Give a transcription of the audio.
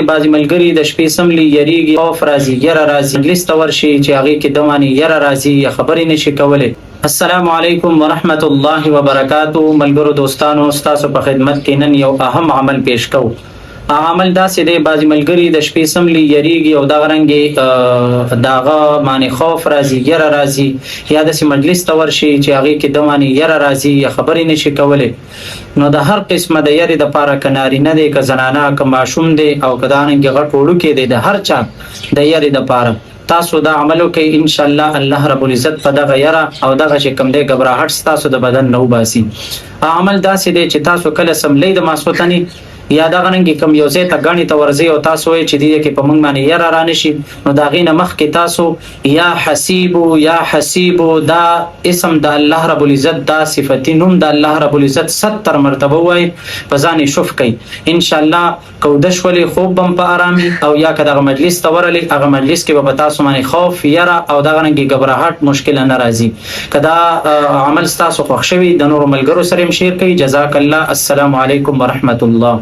بعضې ملګري د شپې سملي یریږي، خوف راځي، یره راځي، مجلس ته ورشي چې هغې کې دوانې یره راځي یا خبرې نشي کولی. السلام علیکم ورحمت الله وبرکاتو. ملګرو دوستانو، ستاسو په خدمت کې نن یو اهم عمل پیش کوو. عمل داسې دی، بعضې ملګري د شپې سملي یریږي او دغه رنګې د هغه باندې خوف راځي، یره راځي، یا داسې مجلس ته ورشي چې هغې کې دوانې یره راځي یا خبرې نشي کولی. نو د هر قسمه د یرې دپاره که نارینه دی که زنانه که ماشوم دی او که دارنګې غټ وړوکی دی، د هر چا د یرې دپاره تاسو دا عمل وکړئ. انشاءالله الله رب العزت په دغه یره او دغه چې کوم دی ګبراهټ ستاسو د بدن نه وباسي. عمل داسې دی چې تاسو کله سملی د ماسخوتنې یا دغه رنګې کوم یو ځای ته ګڼې ته ورځئ او تاسو وایئ چې دې کې په موږ باندې یره را نشي، نو د هغې نه مخکې تاسو یا حسیبو یا حسیبو دا اسم د الله رب العزت، دا صفتي نوم د الله رب العزت 70 مرتبه ووایئ، په ځان یې شف کوئ. انشاءالله که اوده شولې خوب به هم په ارامي، او یا که دغه مجلس ته ورغلې هغه مجلس کې به په تاسو باندې خوف، یره او دغه رنګې ګبراهټ مشکله نه راځي. که دا عمل ستاسو خوښ شوي د نورو ملګرو سره هم شیر کوئ. جزاک الله. السلام علیکم ورحمت الله.